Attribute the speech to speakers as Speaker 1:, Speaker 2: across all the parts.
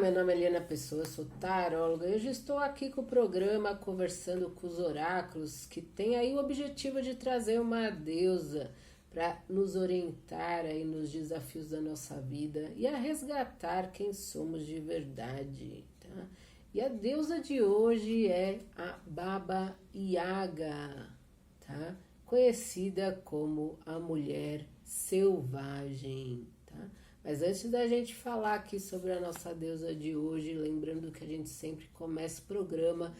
Speaker 1: meu nome é Eliana Pessoa, eu sou taróloga e hoje estou aqui com o programa Conversando com os Oráculos, que tem aí o objetivo de trazer uma deusa para nos orientar aí nos desafios da nossa vida e a resgatar quem somos de verdade, tá? E a deusa de hoje é a Baba Yaga, tá? Conhecida como a mulher selvagem, tá? Mas antes da gente falar aqui sobre a nossa deusa de hoje, lembrando que a gente sempre começa o programa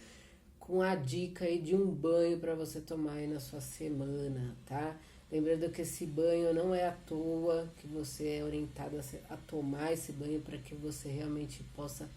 Speaker 1: com a dica aí de um banho para você tomar aí na sua semana, tá? Lembrando que esse banho não é à toa, que você é orientado a tomar esse banho para que você realmente possa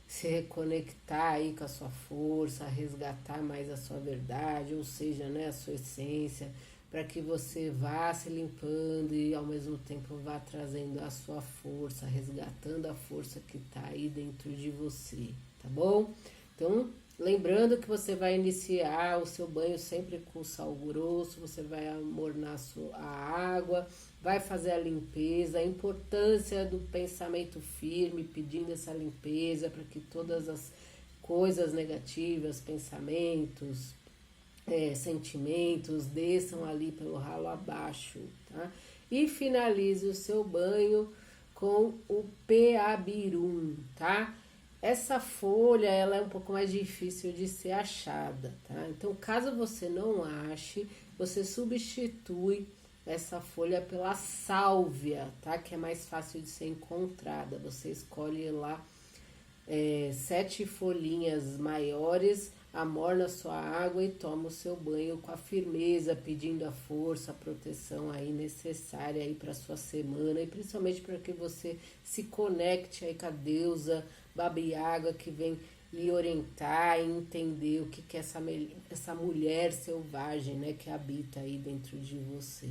Speaker 1: se reconectar aí com a sua força, resgatar mais a sua verdade, ou seja, né, a sua essência, para que você vá se limpando e ao mesmo tempo vá trazendo a sua força, resgatando a força que está aí dentro de você, tá bom? Então, lembrando que você vai iniciar o seu banho sempre com sal grosso, você vai amornar a água, vai fazer a limpeza, a importância do pensamento firme, pedindo essa limpeza para que todas as coisas negativas, pensamentos, sentimentos desçam ali pelo ralo abaixo, tá? E finalize o seu banho com o Peabirum, tá? Essa folha, ela é um pouco mais difícil de ser achada, tá? Então, caso você não ache, você substitui essa folha pela sálvia, tá? Que é mais fácil de ser encontrada. Você escolhe lá 7 folhinhas maiores, amorna sua água e toma o seu banho com a firmeza, pedindo a força, a proteção aí necessária aí para sua semana e principalmente para que você se conecte aí com a deusa Baba Yaga, que vem lhe orientar e entender o que é essa mulher selvagem, né, que habita aí dentro de você,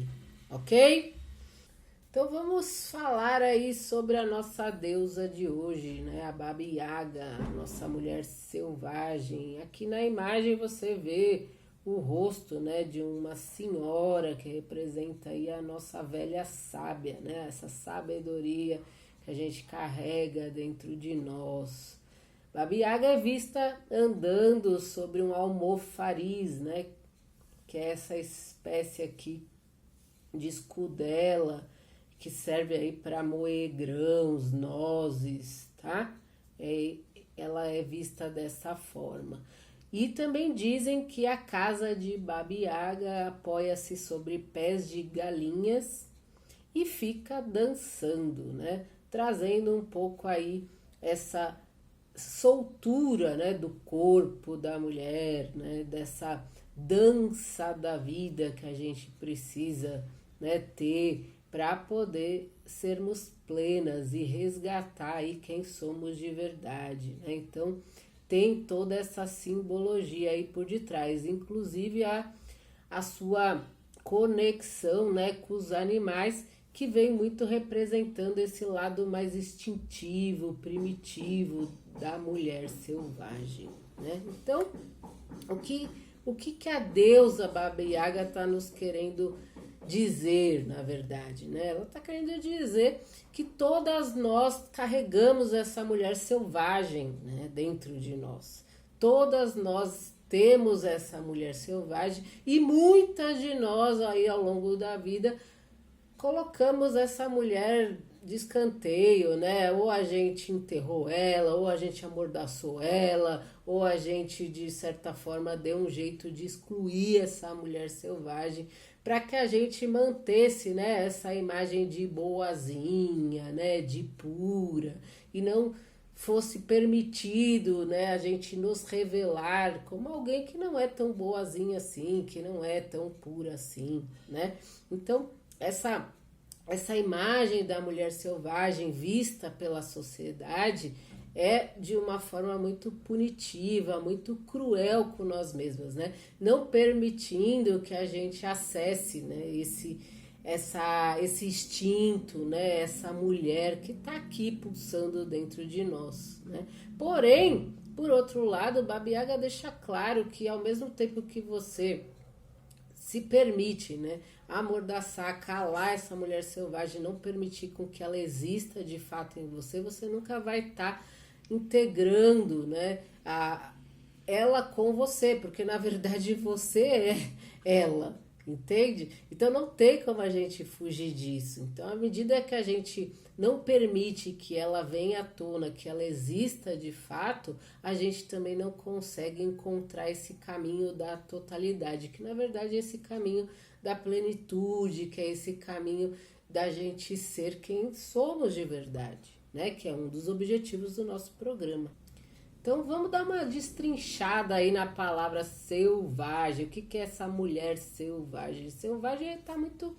Speaker 1: ok? Então vamos falar aí sobre a nossa deusa de hoje, né? A Baba Yaga, a nossa mulher selvagem. Aqui na imagem você vê o rosto, né, de uma senhora que representa aí a nossa velha sábia, né? Essa sabedoria que a gente carrega dentro de nós. Baba Yaga é vista andando sobre um almofariz, né? Que é essa espécie aqui de escudela, que serve aí para moer grãos, nozes, tá? Ela é vista dessa forma. E também dizem que a casa de Baba Yaga apoia-se sobre pés de galinhas e fica dançando, né? Trazendo um pouco aí essa soltura, né, do corpo da mulher, né, dessa dança da vida que a gente precisa, né, ter para poder sermos plenas e resgatar aí quem somos de verdade, né? Então tem toda essa simbologia aí por detrás, inclusive a sua conexão, né, com os animais, que vem muito representando esse lado mais instintivo, primitivo da mulher selvagem, né? Então, o que a deusa Baba Yaga está nos querendo dizer, na verdade, né? Ela está querendo dizer que todas nós carregamos essa mulher selvagem, né, dentro de nós. Todas nós temos essa mulher selvagem e muitas de nós aí ao longo da vida colocamos essa mulher de escanteio, né? Ou a gente enterrou ela, ou a gente amordaçou ela, ou a gente de certa forma deu um jeito de excluir essa mulher selvagem para que a gente mantesse, né, essa imagem de boazinha, né, de pura, e não fosse permitido, né, a gente nos revelar como alguém que não é tão boazinha assim, que não é tão pura assim, né? Então, essa imagem da mulher selvagem vista pela sociedade é de uma forma muito punitiva, muito cruel com nós mesmas, né? Não permitindo que a gente acesse, né, esse instinto, né, essa mulher que está aqui pulsando dentro de nós, né? Porém, por outro lado, Baba Yaga deixa claro que ao mesmo tempo que você se permite, né, amordaçar, calar essa mulher selvagem, não permitir com que ela exista de fato em você, você nunca vai estar integrando, né, ela com você, porque na verdade você é ela, entende? Então não tem como a gente fugir disso. Então, à medida que a gente não permite que ela venha à tona, que ela exista de fato, a gente também não consegue encontrar esse caminho da totalidade, que na verdade é esse caminho da plenitude, que é esse caminho da gente ser quem somos de verdade, né? Que é um dos objetivos do nosso programa. Então vamos dar uma destrinchada aí na palavra selvagem. O que é essa mulher selvagem? Selvagem está muito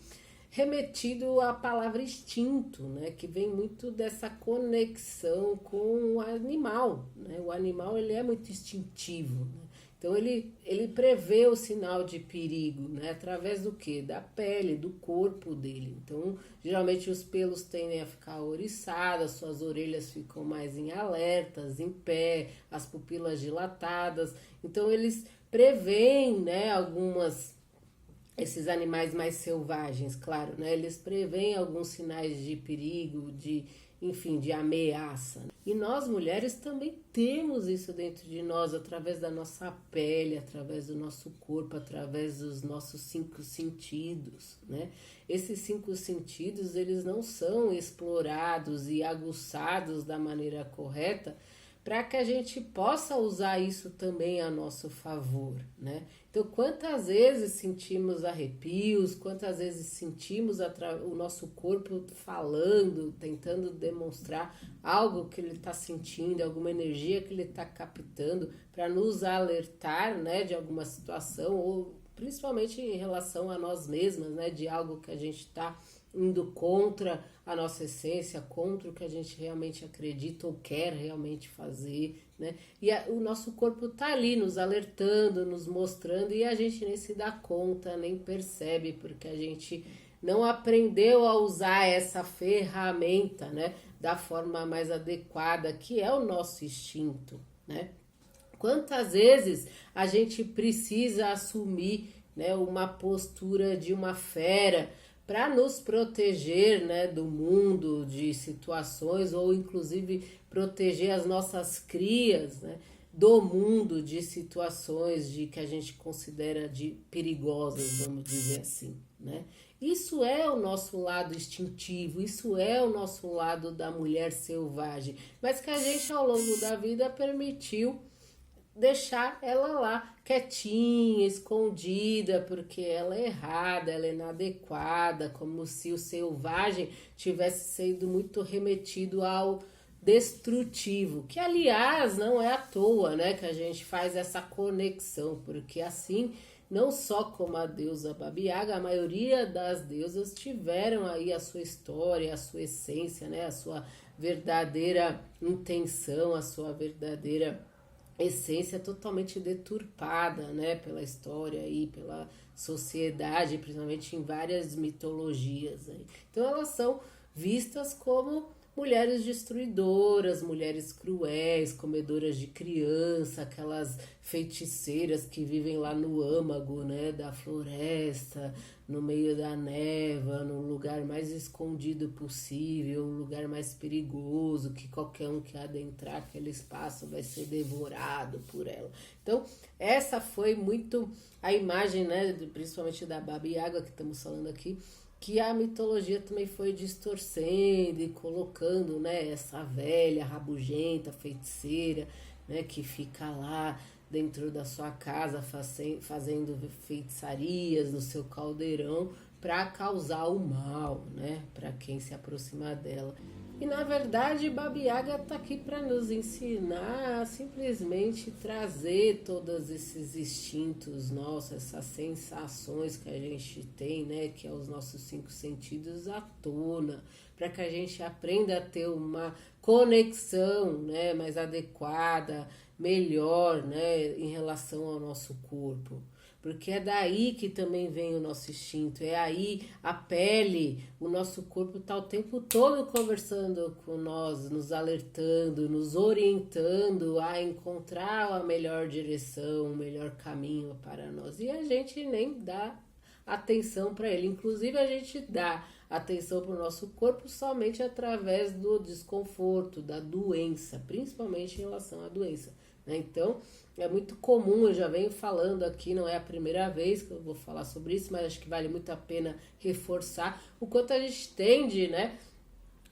Speaker 1: remetido à palavra instinto, né? Que vem muito dessa conexão com o animal, né? O animal ele é muito instintivo, né? Então ele prevê o sinal de perigo, né? Através do quê? Da pele, do corpo dele. Então, geralmente os pelos tendem a ficar ouriçadas, suas orelhas ficam mais em alertas, em pé, as pupilas dilatadas. Então, eles preveem, né, esses animais mais selvagens, claro, né? Eles preveem alguns sinais de perigo, enfim, de ameaça. E nós mulheres também temos isso dentro de nós, através da nossa pele, através do nosso corpo, através dos nossos 5 sentidos, né? Esses 5 sentidos, eles não são explorados e aguçados da maneira correta para que a gente possa usar isso também a nosso favor, né? Então, quantas vezes sentimos arrepios, quantas vezes sentimos o nosso corpo falando, tentando demonstrar algo que ele está sentindo, alguma energia que ele está captando para nos alertar, né, de alguma situação ou principalmente em relação a nós mesmas, né, de algo que a gente está indo contra a nossa essência, contra o que a gente realmente acredita ou quer realmente fazer, né? E o nosso corpo tá ali nos alertando, nos mostrando e a gente nem se dá conta, nem percebe, porque a gente não aprendeu a usar essa ferramenta, né, da forma mais adequada, que é o nosso instinto, né? Quantas vezes a gente precisa assumir, né, uma postura de uma fera para nos proteger, né, do mundo, de situações ou inclusive proteger as nossas crias, né, do mundo, de situações de que a gente considera de perigosas, vamos dizer assim, né? Isso é o nosso lado instintivo, isso é o nosso lado da mulher selvagem, mas que a gente ao longo da vida permitiu deixar ela lá quietinha, escondida, porque ela é errada, ela é inadequada, como se o selvagem tivesse sido muito remetido ao destrutivo, que aliás não é à toa, né, que a gente faz essa conexão, porque assim, não só como a deusa Baba Yaga, a maioria das deusas tiveram aí a sua história, a sua essência, né, a sua verdadeira intenção, a sua verdadeira essência totalmente deturpada, né, pela história e pela sociedade, principalmente em várias mitologias, né? Então elas são vistas como mulheres destruidoras, mulheres cruéis, comedoras de criança, aquelas feiticeiras que vivem lá no âmago, né, da floresta, no meio da neva, no lugar mais escondido possível, um lugar mais perigoso, que qualquer um que adentrar aquele espaço vai ser devorado por ela. Então, essa foi muito a imagem, né, principalmente da Baba Yaga que estamos falando aqui, que a mitologia também foi distorcendo e colocando, né, essa velha, rabugenta, feiticeira, né, que fica lá dentro da sua casa fazendo feitiçarias no seu caldeirão para causar o mal, né, para quem se aproximar dela. E na verdade Baba Yaga está aqui para nos ensinar a simplesmente trazer todos esses instintos nossos, essas sensações que a gente tem, né, que é os nossos 5 sentidos à tona, para que a gente aprenda a ter uma conexão, né, mais adequada, melhor, né, em relação ao nosso corpo. Porque é daí que também vem o nosso instinto, é aí a pele, o nosso corpo está o tempo todo conversando com nós, nos alertando, nos orientando a encontrar a melhor direção, o melhor caminho para nós. E a gente nem dá atenção para ele. Inclusive, a gente dá atenção para o nosso corpo somente através do desconforto, da doença, principalmente em relação à doença, né? Então, é muito comum, eu já venho falando aqui, não é a primeira vez que eu vou falar sobre isso, mas acho que vale muito a pena reforçar o quanto a gente tende, né,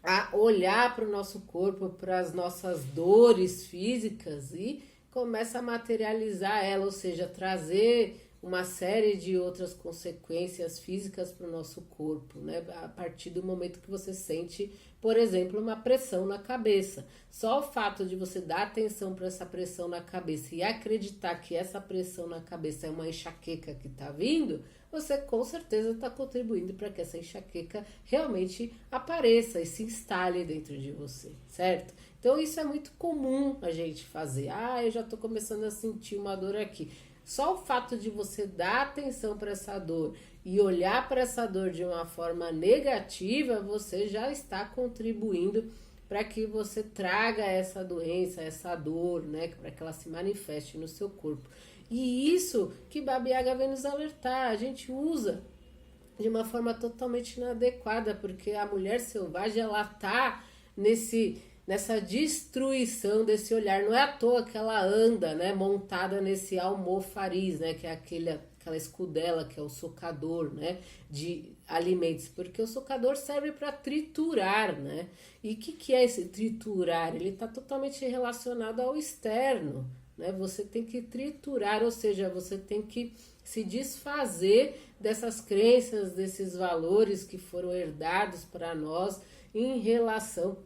Speaker 1: a olhar para o nosso corpo, para as nossas dores físicas e começa a materializar ela, ou seja, trazer uma série de outras consequências físicas para o nosso corpo, né? A partir do momento que você sente, por exemplo, uma pressão na cabeça. Só o fato de você dar atenção para essa pressão na cabeça e acreditar que essa pressão na cabeça é uma enxaqueca que está vindo, você com certeza está contribuindo para que essa enxaqueca realmente apareça e se instale dentro de você, certo? Então isso é muito comum a gente fazer. Eu já estou começando a sentir uma dor aqui. Só o fato de você dar atenção para essa dor e olhar para essa dor de uma forma negativa, você já está contribuindo para que você traga essa doença, essa dor, né, para que ela se manifeste no seu corpo. E isso que Baba Yaga vem nos alertar, a gente usa de uma forma totalmente inadequada, porque a mulher selvagem, ela tá nessa destruição desse olhar. Não é à toa que ela anda, né, montada nesse almofariz, né, que é aquela escudela, que é o socador, né, de alimentos, porque o socador serve para triturar, né? E o que é esse triturar? Ele está totalmente relacionado ao externo, né? Você tem que triturar, ou seja, você tem que se desfazer dessas crenças, desses valores que foram herdados para nós em relação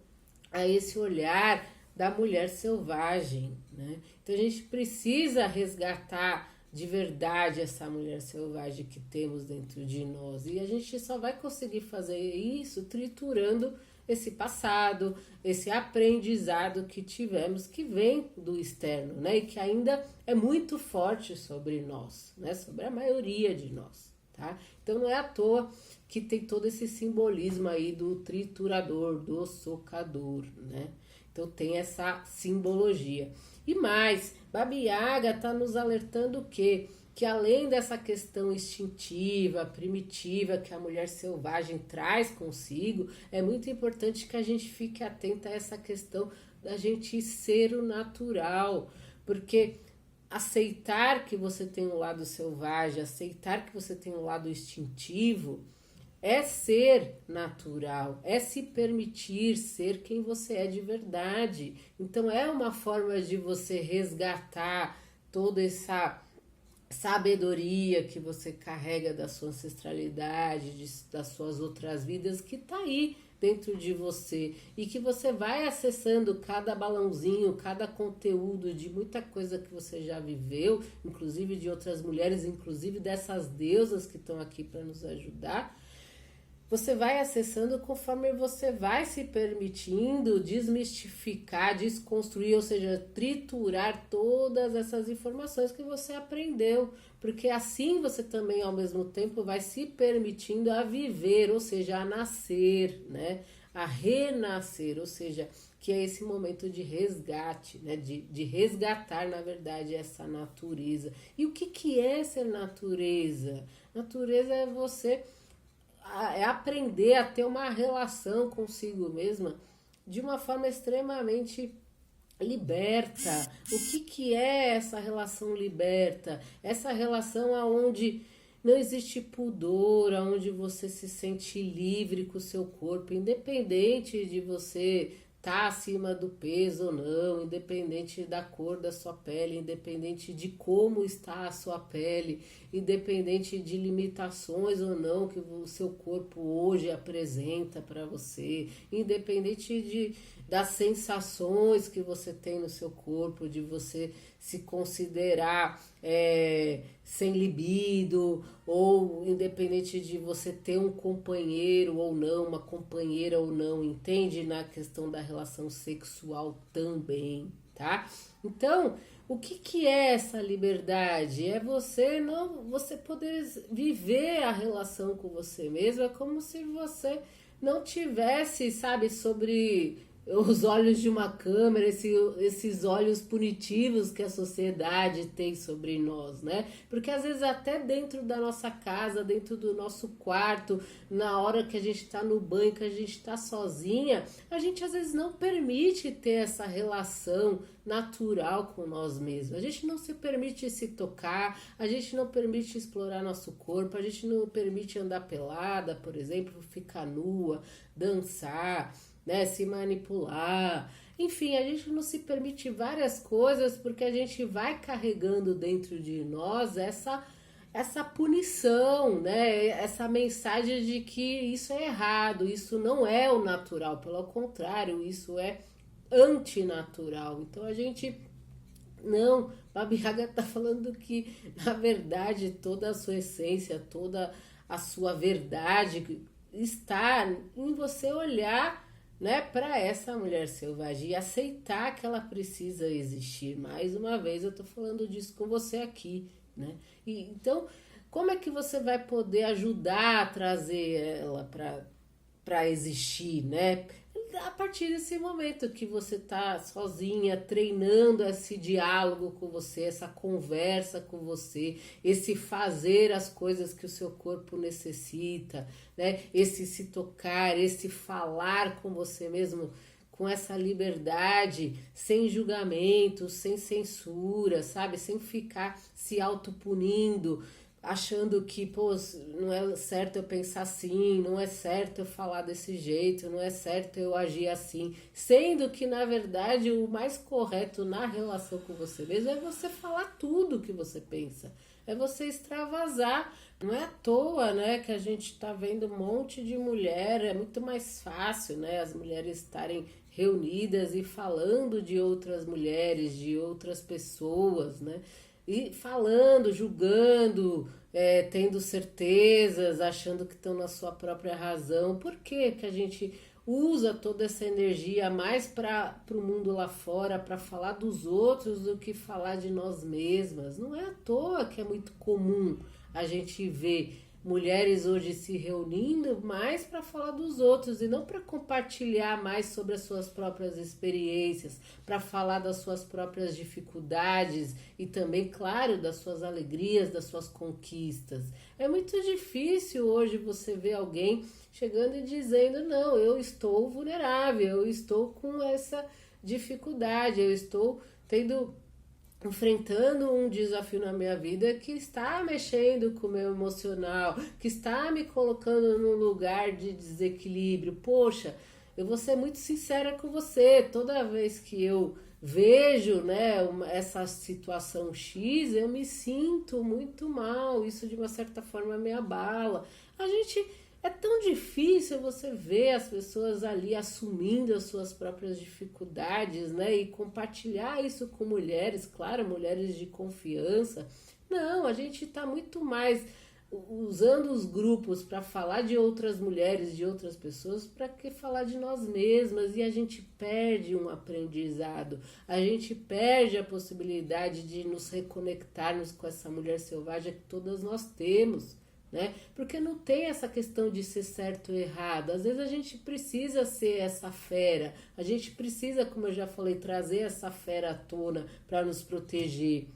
Speaker 1: a esse olhar da mulher selvagem, né? Então a gente precisa resgatar de verdade essa mulher selvagem que temos dentro de nós, e a gente só vai conseguir fazer isso triturando esse passado, esse aprendizado que tivemos, que vem do externo, né? E que ainda é muito forte sobre nós, né? Sobre a maioria de nós, tá? Então não é à toa que tem todo esse simbolismo aí do triturador, do socador, né? Então tem essa simbologia. E mais, Baba Yaga está nos alertando o quê? Que além dessa questão instintiva, primitiva, que a mulher selvagem traz consigo, é muito importante que a gente fique atenta a essa questão da gente ser o natural, porque aceitar que você tem um lado selvagem, aceitar que você tem um lado instintivo, é ser natural, é se permitir ser quem você é de verdade. Então é uma forma de você resgatar toda essa sabedoria que você carrega da sua ancestralidade, das suas outras vidas, que tá aí dentro de você, e que você vai acessando cada balãozinho, cada conteúdo de muita coisa que você já viveu, inclusive de outras mulheres, inclusive dessas deusas que estão aqui para nos ajudar. Você vai acessando conforme você vai se permitindo desmistificar, desconstruir, ou seja, triturar todas essas informações que você aprendeu. Porque assim você também, ao mesmo tempo, vai se permitindo a viver, ou seja, a nascer, né? A renascer, ou seja, que é esse momento de resgate, né? De resgatar, na verdade, essa natureza. E o que é ser natureza? Natureza é você... é aprender a ter uma relação consigo mesma de uma forma extremamente liberta. O que é essa relação liberta? Essa relação onde não existe pudor, onde você se sente livre com o seu corpo, independente de você estar acima do peso ou não, independente da cor da sua pele, independente de como está a sua pele, independente de limitações ou não que o seu corpo hoje apresenta para você, independente das sensações que você tem no seu corpo, de você se considerar sem libido, ou independente de você ter um companheiro ou não, uma companheira ou não, entende? Na questão da relação sexual também, tá? Então, o que é essa liberdade? É você poder viver a relação com você mesmo, é como se você não tivesse, sabe, sobre os olhos de uma câmera, esses olhos punitivos que a sociedade tem sobre nós, né? Porque às vezes até dentro da nossa casa, dentro do nosso quarto, na hora que a gente está no banho, que a gente está sozinha, a gente às vezes não permite ter essa relação natural com nós mesmos. A gente não se permite se tocar, a gente não permite explorar nosso corpo, a gente não permite andar pelada, por exemplo, ficar nua, dançar, né, se manipular. Enfim, a gente não se permite várias coisas porque a gente vai carregando dentro de nós essa punição, né? Essa mensagem de que isso é errado, isso não é o natural, pelo contrário, isso é antinatural. Então a gente não, Babi Yaga está falando que na verdade toda a sua essência, toda a sua verdade está em você olhar, né, para essa mulher selvagem e aceitar que ela precisa existir. Mais uma vez eu tô falando disso com você aqui, né? E então, como é que você vai poder ajudar a trazer ela para existir, né? A partir desse momento que você tá sozinha, treinando esse diálogo com você, essa conversa com você, esse fazer as coisas que o seu corpo necessita, né? Esse se tocar, esse falar com você mesmo, com essa liberdade, sem julgamento, sem censura, sabe? Sem ficar se autopunindo, achando que, pô, não é certo eu pensar assim, não é certo eu falar desse jeito, não é certo eu agir assim, sendo que, na verdade, o mais correto na relação com você mesmo é você falar tudo que você pensa, é você extravasar. Não é à toa, né, que a gente tá vendo um monte de mulher, é muito mais fácil, né, as mulheres estarem reunidas e falando de outras mulheres, de outras pessoas, né, e falando, julgando, tendo certezas, achando que estão na sua própria razão. Por que que a gente usa toda essa energia mais para o mundo lá fora, para falar dos outros do que falar de nós mesmas? Não é à toa que é muito comum a gente ver mulheres hoje se reunindo mais para falar dos outros e não para compartilhar mais sobre as suas próprias experiências, para falar das suas próprias dificuldades e também, claro, das suas alegrias, das suas conquistas. É muito difícil hoje você ver alguém chegando e dizendo: não, eu estou vulnerável, eu estou com essa dificuldade, eu estou enfrentando um desafio na minha vida que está mexendo com o meu emocional, que está me colocando num lugar de desequilíbrio. Poxa, eu vou ser muito sincera com você, toda vez que eu vejo, né, essa situação X, eu me sinto muito mal, isso de uma certa forma me abala. É tão difícil você ver as pessoas ali assumindo as suas próprias dificuldades, né? E compartilhar isso com mulheres, claro, mulheres de confiança. Não, a gente está muito mais usando os grupos para falar de outras mulheres, de outras pessoas, para que falar de nós mesmas, e a gente perde um aprendizado, a gente perde a possibilidade de nos reconectarmos com essa mulher selvagem que todas nós temos. Né? Porque não tem essa questão de ser certo ou errado. Às vezes a gente precisa ser essa fera, a gente precisa, como eu já falei, trazer essa fera à tona para nos proteger.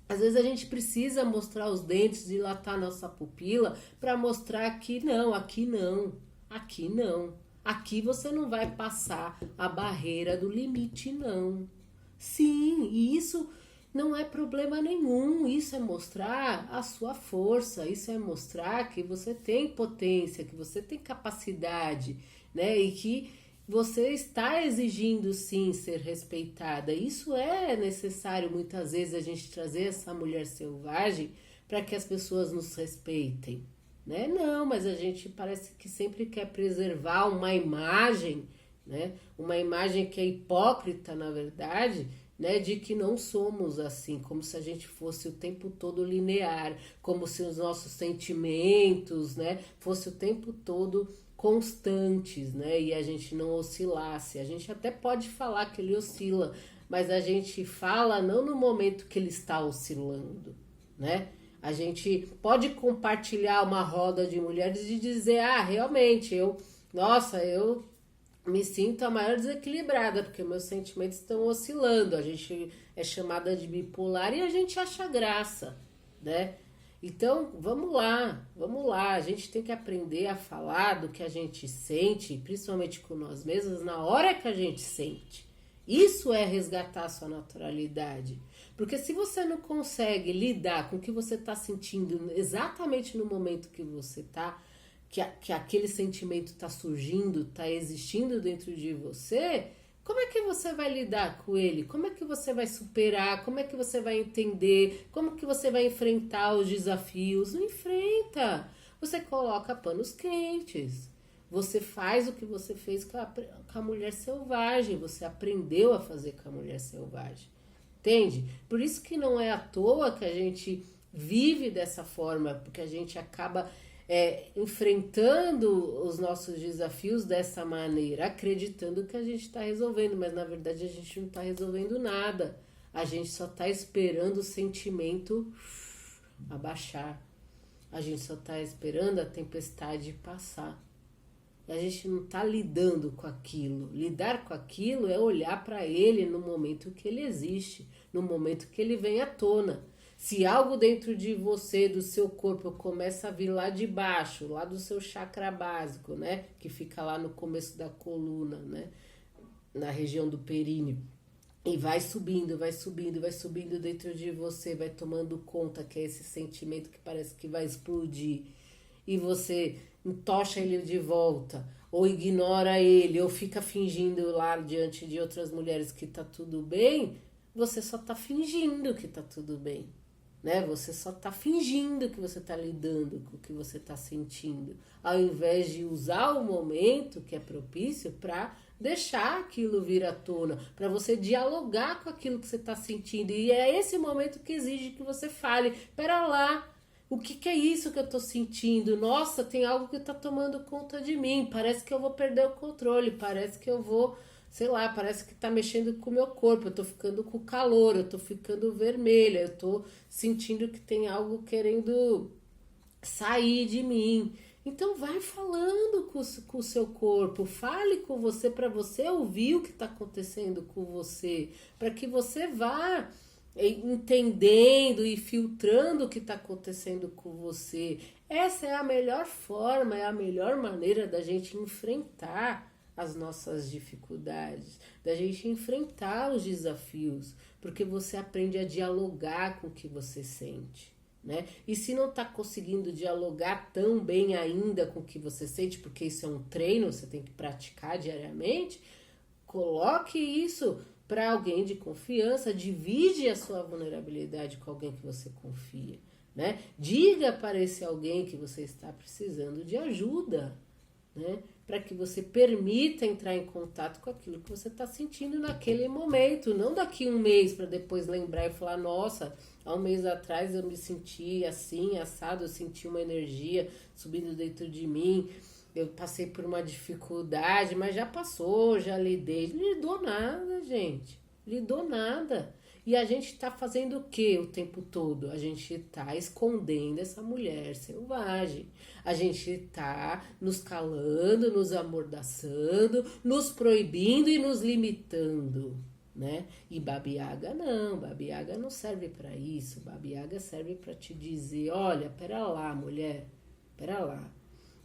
Speaker 1: Às vezes a gente precisa mostrar os dentes, dilatar nossa pupila para mostrar que não, aqui não, aqui não. Aqui você não vai passar a barreira do limite, não. Sim, e isso não é problema nenhum, isso é mostrar a sua força, isso é mostrar que você tem potência, que você tem capacidade, né? E que você está exigindo sim ser respeitada. Isso é necessário muitas vezes a gente trazer essa mulher selvagem para que as pessoas nos respeitem, né? Não, mas a gente parece que sempre quer preservar uma imagem, né? Uma imagem que é hipócrita, na verdade, né, de que não somos assim, como se a gente fosse o tempo todo linear, como se os nossos sentimentos, né, fosse o tempo todo constantes, né, e a gente não oscilasse. A gente até pode falar que ele oscila, mas a gente fala não no momento que ele está oscilando, né? A gente pode compartilhar uma roda de mulheres e dizer: ah, realmente, eu me sinto a maior desequilibrada, porque meus sentimentos estão oscilando. A gente é chamada de bipolar e a gente acha graça, né? Então, vamos lá. A gente tem que aprender a falar do que a gente sente, principalmente com nós mesmos, na hora que a gente sente. Isso é resgatar a sua naturalidade. Porque se você não consegue lidar com o que você está sentindo exatamente no momento que você está, que aquele sentimento está surgindo, está existindo dentro de você, como é que você vai lidar com ele? Como é que você vai superar? Como é que você vai entender? Como que você vai enfrentar os desafios? Não enfrenta. Você coloca panos quentes. Você faz o que você fez com a mulher selvagem. Você aprendeu a fazer com a mulher selvagem. Entende? Por isso que não é à toa que a gente vive dessa forma, porque a gente acaba enfrentando os nossos desafios dessa maneira, acreditando que a gente está resolvendo, mas na verdade a gente não está resolvendo nada. A gente só está esperando o sentimento abaixar. A gente só está esperando a tempestade passar. A gente não está lidando com aquilo. Lidar com aquilo é olhar para ele no momento que ele existe, no momento que ele vem à tona. Se algo dentro de você, do seu corpo, começa a vir lá de baixo, lá do seu chakra básico, né? Que fica lá no começo da coluna, né? Na região do períneo. E vai subindo, vai subindo, vai subindo dentro de você, vai tomando conta, que é esse sentimento que parece que vai explodir. E você entocha ele de volta, ou ignora ele, ou fica fingindo lá diante de outras mulheres que tá tudo bem, você só tá fingindo que tá tudo bem. Né? Você só está fingindo que você está lidando com o que você está sentindo, ao invés de usar o momento que é propício para deixar aquilo vir à tona, para você dialogar com aquilo que você está sentindo. E é esse momento que exige que você fale: pera lá, o que é isso que eu estou sentindo? Nossa, tem algo que está tomando conta de mim, parece que eu vou perder o controle, parece que eu vou... sei lá, parece que tá mexendo com o meu corpo, eu tô ficando com calor, eu tô ficando vermelha, eu tô sentindo que tem algo querendo sair de mim. Então vai falando com o seu corpo, fale com você para você ouvir o que está acontecendo com você, para que você vá entendendo e filtrando o que está acontecendo com você. Essa é a melhor forma, é a melhor maneira da gente enfrentar as nossas dificuldades, da gente enfrentar os desafios, porque você aprende a dialogar com o que você sente, né? E se não está conseguindo dialogar tão bem ainda com o que você sente, porque isso é um treino, você tem que praticar diariamente, coloque isso para alguém de confiança, divide a sua vulnerabilidade com alguém que você confia, né? Diga para esse alguém que você está precisando de ajuda, né? Para que você permita entrar em contato com aquilo que você está sentindo naquele momento, não daqui um mês para depois lembrar e falar: nossa, há um mês atrás eu me senti assim, assado, eu senti uma energia subindo dentro de mim, eu passei por uma dificuldade, mas já passou, já lidei. Não lidou nada, gente, lidou nada. E a gente tá fazendo o que o tempo todo? A gente tá escondendo essa mulher selvagem. A gente tá nos calando, nos amordaçando, nos proibindo e nos limitando, né? E Baba Yaga não, Baba Yaga não serve para isso. Baba Yaga serve para te dizer: olha, pera lá, mulher, pera lá.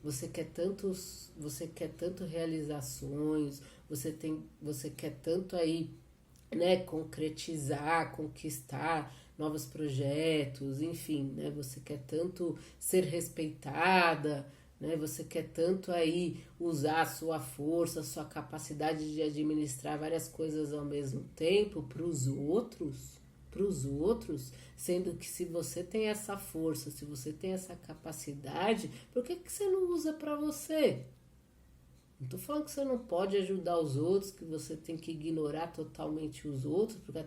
Speaker 1: Você quer tanto realizar sonhos, você quer tanto aí, né, concretizar, conquistar novos projetos, enfim, né, você quer tanto ser respeitada, né, você quer tanto aí usar a sua força, a sua capacidade de administrar várias coisas ao mesmo tempo para os outros, sendo que se você tem essa força, se você tem essa capacidade, por que você não usa para você? Não tô falando que você não pode ajudar os outros, que você tem que ignorar totalmente os outros, porque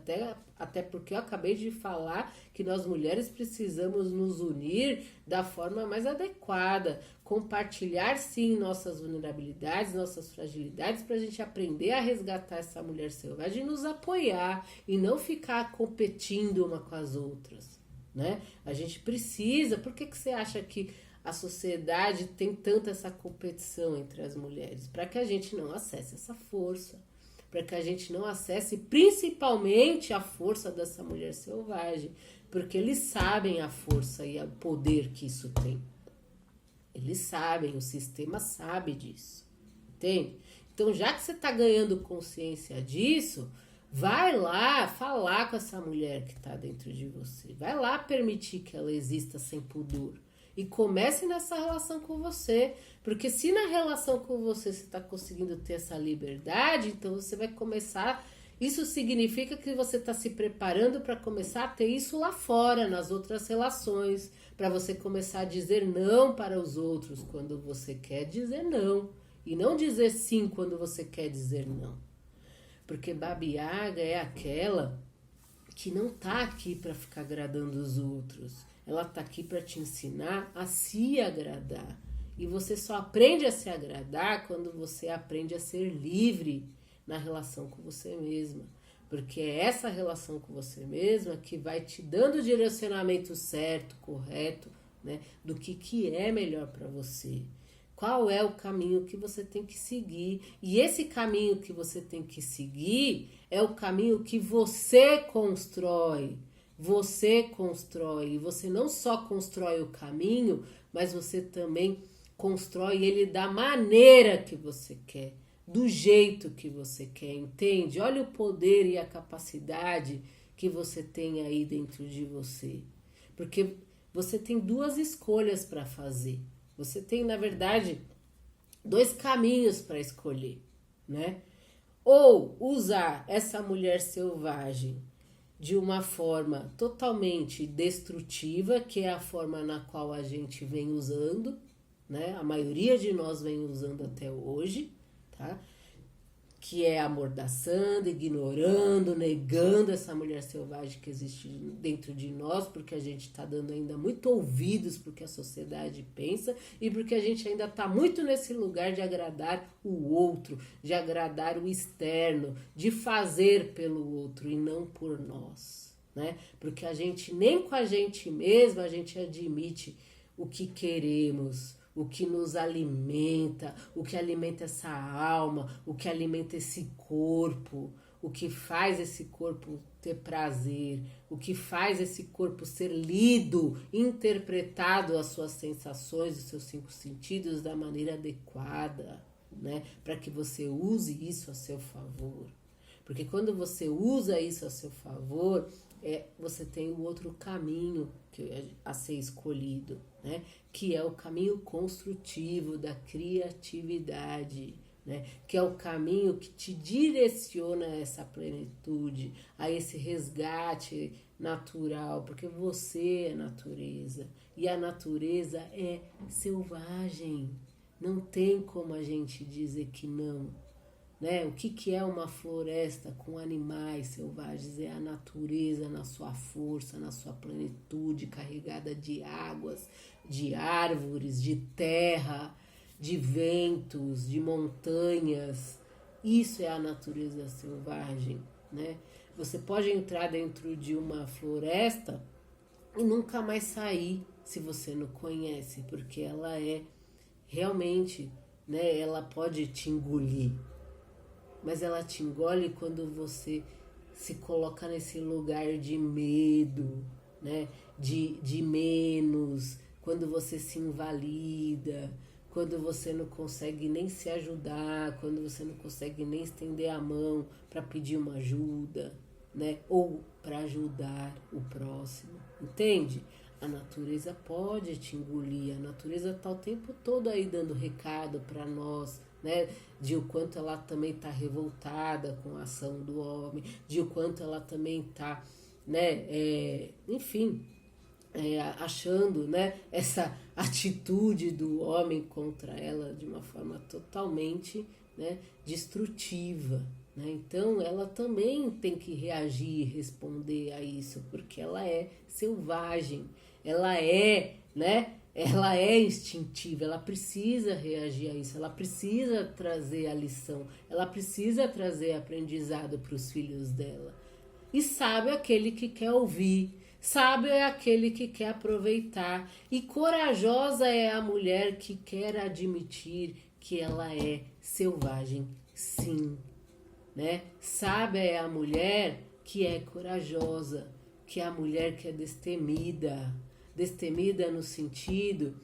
Speaker 1: até porque eu acabei de falar que nós mulheres precisamos nos unir da forma mais adequada, compartilhar sim nossas vulnerabilidades, nossas fragilidades, para a gente aprender a resgatar essa mulher selvagem e nos apoiar, e não ficar competindo uma com as outras, né? A gente precisa. Por que você acha que a sociedade tem tanta essa competição entre as mulheres? Para que a gente não acesse essa força, para que a gente não acesse principalmente a força dessa mulher selvagem, porque eles sabem a força e o poder que isso tem. Eles sabem, o sistema sabe disso, entende? Então, já que você está ganhando consciência disso, vai lá falar com essa mulher que está dentro de você. Vai lá permitir que ela exista sem pudor. E comece nessa relação com você. Porque se na relação com você está conseguindo ter essa liberdade, então você vai começar... Isso significa que você está se preparando para começar a ter isso lá fora, nas outras relações. Para você começar a dizer não para os outros quando você quer dizer não. E não dizer sim quando você quer dizer não. Porque Baba Yaga é aquela que não tá aqui para ficar agradando os outros. Ela tá aqui para te ensinar a se agradar. E você só aprende a se agradar quando você aprende a ser livre na relação com você mesma. Porque é essa relação com você mesma que vai te dando o direcionamento certo, correto, né, do que é melhor para você. Qual é o caminho que você tem que seguir? E esse caminho que você tem que seguir é o caminho que você constrói. Você constrói. E você não só constrói o caminho, mas você também constrói ele da maneira que você quer, do jeito que você quer, entende? Olha o poder e a capacidade que você tem aí dentro de você. Porque você tem duas escolhas para fazer. Você tem, na verdade, dois caminhos para escolher, né? Ou usar essa mulher selvagem de uma forma totalmente destrutiva, que é a forma na qual a gente vem usando, né? A maioria de nós vem usando até hoje, tá? Que é amordaçando, ignorando, negando essa mulher selvagem que existe dentro de nós, porque a gente está dando ainda muito ouvidos porque a sociedade pensa e porque a gente ainda está muito nesse lugar de agradar o outro, de agradar o externo, de fazer pelo outro e não por nós, né? Porque a gente, nem com a gente mesma, a gente admite o que queremos, o que nos alimenta, o que alimenta essa alma, o que alimenta esse corpo, o que faz esse corpo ter prazer, o que faz esse corpo ser lido, interpretado as suas sensações, os seus 5 sentidos da maneira adequada, né? Para que você use isso a seu favor. Porque quando você usa isso a seu favor, você tem o outro caminho a ser escolhido, né? Que é o caminho construtivo da criatividade, né? Que é o caminho que te direciona a essa plenitude, a esse resgate natural, porque você é natureza e a natureza é selvagem. Não tem como a gente dizer que não. Né? O que é uma floresta com animais selvagens? É a natureza na sua força, na sua plenitude, carregada de águas, de árvores, de terra, de ventos, de montanhas. Isso é a natureza selvagem, né? Você pode entrar dentro de uma floresta e nunca mais sair se você não conhece, porque ela é realmente, né? Ela pode te engolir. Mas ela te engole quando você se coloca nesse lugar de medo, né? De menos, quando você se invalida, quando você não consegue nem se ajudar, quando você não consegue nem estender a mão para pedir uma ajuda, né? Ou para ajudar o próximo, entende? A natureza pode te engolir, a natureza está o tempo todo aí dando recado para nós, né? De o quanto ela também está revoltada com a ação do homem, de o quanto ela também está, né? Enfim, achando, né? Essa atitude do homem contra ela de uma forma totalmente, né? Destrutiva. Né? Então ela também tem que reagir e responder a isso, porque ela é selvagem, ela é, né? Ela é instintiva, ela precisa reagir a isso, ela precisa trazer a lição, ela precisa trazer aprendizado para os filhos dela. E sabe aquele que quer ouvir, Sábio é aquele que quer aproveitar. E corajosa é a mulher que quer admitir que ela é selvagem, sim. Né? Sábia é a mulher que é corajosa, que é a mulher que é destemida. Destemida no sentido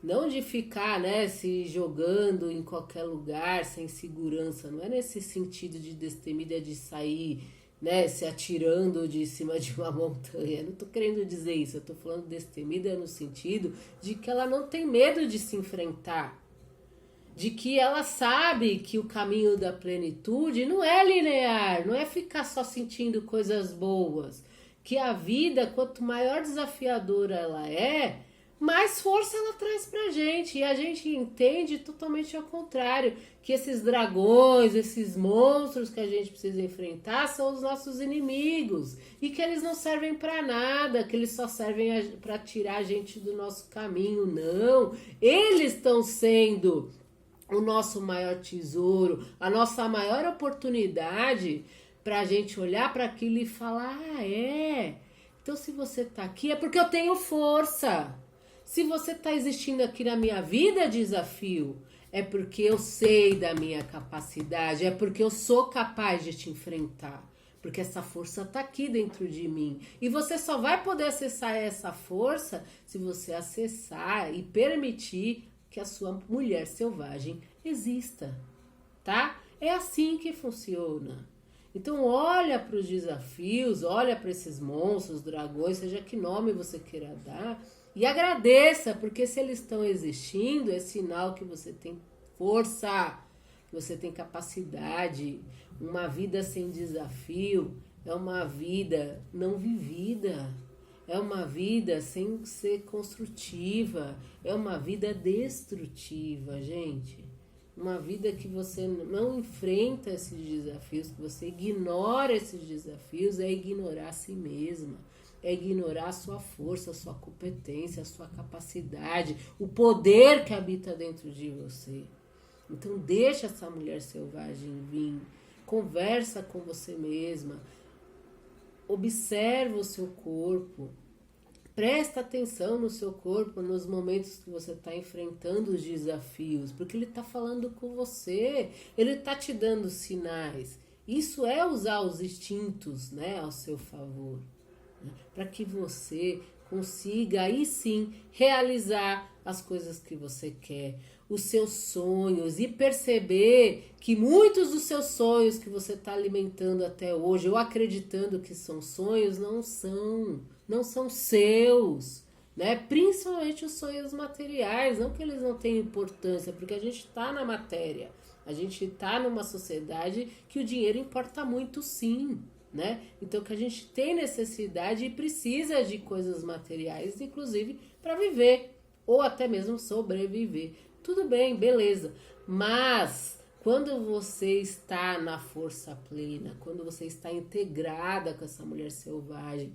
Speaker 1: não de ficar, né, se jogando em qualquer lugar sem segurança. Não é nesse sentido de destemida de sair, né, se atirando de cima de uma montanha. Não tô querendo dizer isso. Eu tô falando destemida no sentido de que ela não tem medo de se enfrentar. De que ela sabe que o caminho da plenitude não é linear, não é ficar só sentindo coisas boas. Que a vida, quanto maior desafiadora ela é, mais força ela traz pra gente. E a gente entende totalmente ao contrário, que esses dragões, esses monstros que a gente precisa enfrentar são os nossos inimigos. E que eles não servem pra nada, que eles só servem pra tirar a gente do nosso caminho. Não, eles estão sendo o nosso maior tesouro, a nossa maior oportunidade para a gente olhar para aquilo e falar, então se você está aqui é porque eu tenho força. Se você está existindo aqui na minha vida, desafio, é porque eu sei da minha capacidade, é porque eu sou capaz de te enfrentar. Porque essa força está aqui dentro de mim. E você só vai poder acessar essa força se você acessar e permitir que a sua mulher selvagem exista, tá? É assim que funciona. Então olha para os desafios, olha para esses monstros, dragões, seja que nome você queira dar, e agradeça, porque se eles estão existindo, é sinal que você tem força, que você tem capacidade. Uma vida sem desafio é uma vida não vivida. É uma vida sem ser construtiva, é uma vida destrutiva, gente. Uma vida que você não enfrenta esses desafios, que você ignora esses desafios, é ignorar a si mesma. É ignorar a sua força, a sua competência, a sua capacidade, o poder que habita dentro de você. Então deixa essa mulher selvagem vir, conversa com você mesma, observa o seu corpo, presta atenção no seu corpo nos momentos que você está enfrentando os desafios, porque ele está falando com você, ele está te dando sinais. Isso é usar os instintos, né, ao seu favor, né, para que você consiga aí sim realizar as coisas que você quer, os seus sonhos, e perceber que muitos dos seus sonhos que você está alimentando até hoje, ou acreditando que são sonhos, não são seus, né? Principalmente os sonhos materiais, não que eles não tenham importância, porque a gente está na matéria, a gente está numa sociedade que o dinheiro importa muito, sim, né? Então que a gente tem necessidade e precisa de coisas materiais, inclusive para viver, ou até mesmo sobreviver. Tudo bem, beleza, mas quando você está na força plena, quando você está integrada com essa mulher selvagem,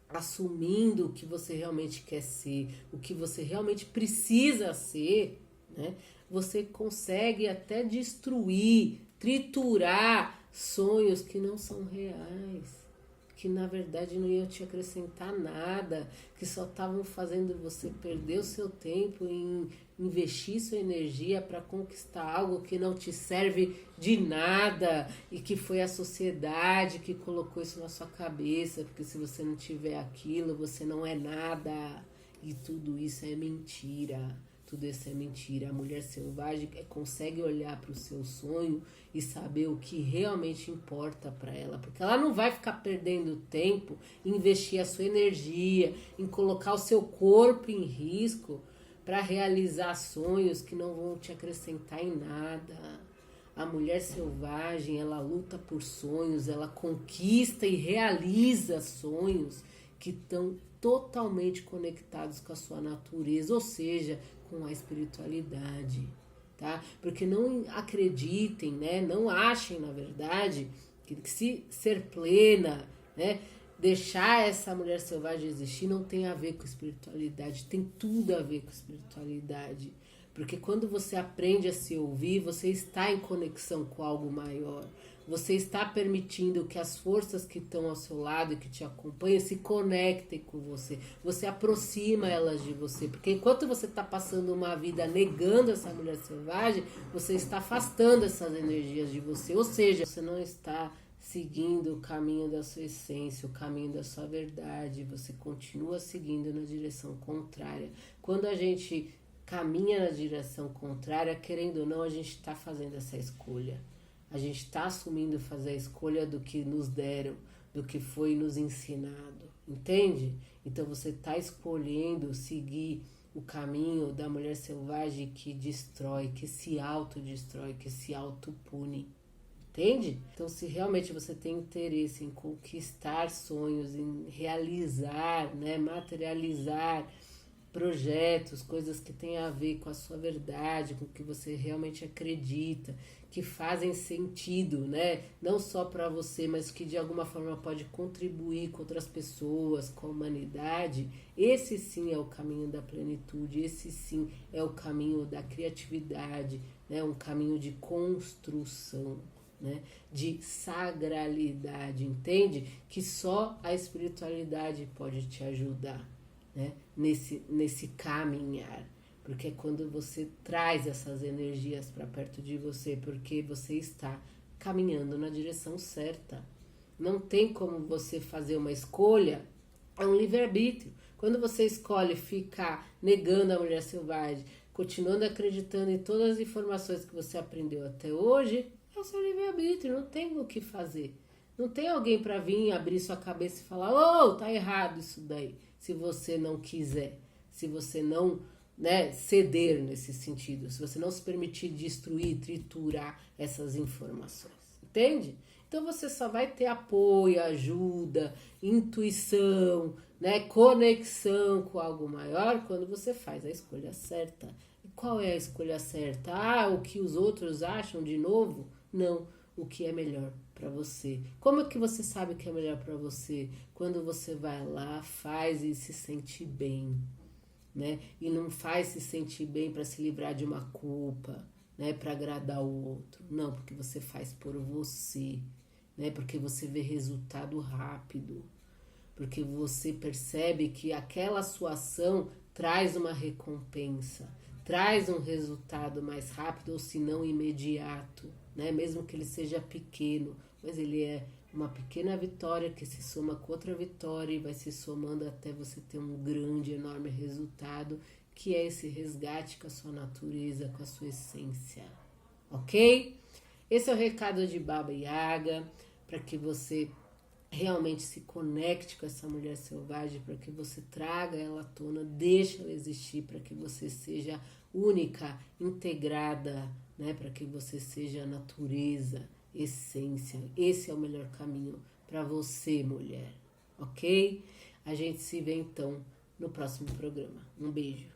Speaker 1: assumindo o que você realmente quer ser, o que você realmente precisa ser, né? Você consegue até destruir, triturar sonhos que não são reais, que na verdade não iam te acrescentar nada, que só estavam fazendo você perder o seu tempo em investir sua energia para conquistar algo que não te serve de nada e que foi a sociedade que colocou isso na sua cabeça, porque se você não tiver aquilo, você não é nada. E tudo isso é mentira. Tudo isso é mentira. A mulher selvagem consegue olhar para o seu sonho e saber o que realmente importa para ela, porque ela não vai ficar perdendo tempo em investir a sua energia, em colocar o seu corpo em risco para realizar sonhos que não vão te acrescentar em nada. A mulher selvagem, ela luta por sonhos, ela conquista e realiza sonhos que estão totalmente conectados com a sua natureza, ou seja, com a espiritualidade, tá? Porque não acreditem, né? Não achem, na verdade, que se ser plena, né? Deixar essa mulher selvagem existir não tem a ver com espiritualidade, tem tudo a ver com espiritualidade. Porque quando você aprende a se ouvir, você está em conexão com algo maior. Você está permitindo que as forças que estão ao seu lado e que te acompanham se conectem com você. Você aproxima elas de você. Porque enquanto você está passando uma vida negando essa mulher selvagem, você está afastando essas energias de você. Ou seja, você não está seguindo o caminho da sua essência, o caminho da sua verdade. Você continua seguindo na direção contrária. Quando a gente caminha na direção contrária, querendo ou não, a gente está fazendo essa escolha. A gente está assumindo fazer a escolha do que nos deram, do que foi nos ensinado, entende? Então você está escolhendo seguir o caminho da mulher selvagem que destrói, que se autodestrói, que se autopune, entende? Então se realmente você tem interesse em conquistar sonhos, em realizar, né, materializar projetos, coisas que têm a ver com a sua verdade, com o que você realmente acredita, que fazem sentido, né? Não só para você, mas que de alguma forma pode contribuir com outras pessoas, com a humanidade. Esse sim é o caminho da plenitude, esse sim é o caminho da criatividade, né? Um caminho de construção, né? De sagralidade, entende? Que só a espiritualidade pode te ajudar, né? Nesse caminhar, porque é quando você traz essas energias para perto de você, porque você está caminhando na direção certa. Não tem como você fazer uma escolha, é um livre-arbítrio. Quando você escolhe ficar negando a mulher selvagem, continuando acreditando em todas as informações que você aprendeu até hoje, é o seu livre-arbítrio, não tem o que fazer. Não tem alguém para vir abrir sua cabeça e falar: "Oh, tá errado isso daí", se você não quiser, se você não, né, ceder nesse sentido, se você não se permitir destruir, triturar essas informações, entende? Então você só vai ter apoio, ajuda, intuição, né, conexão com algo maior quando você faz a escolha certa. E qual é a escolha certa? Ah, o que os outros acham de novo? Não, o que é melhor para você. Como é que você sabe o que é melhor para você? Quando você vai lá, faz e se sente bem, né? E não faz se sentir bem para se livrar de uma culpa, né? Para agradar o outro. Não, porque você faz por você, né? Porque você vê resultado rápido. Porque você percebe que aquela sua ação traz uma recompensa, traz um resultado mais rápido ou se não imediato, né? Mesmo que ele seja pequeno, mas ele é uma pequena vitória que se soma com outra vitória e vai se somando até você ter um grande, enorme resultado, que é esse resgate com a sua natureza, com a sua essência, ok? Esse é o recado de Baba Yaga, para que você realmente se conecte com essa mulher selvagem, para que você traga ela à tona, deixe ela existir, para que você seja única, integrada, né? Para que você seja natureza, essência. Esse é o melhor caminho para você, mulher, ok? A gente se vê então no próximo programa. Um beijo.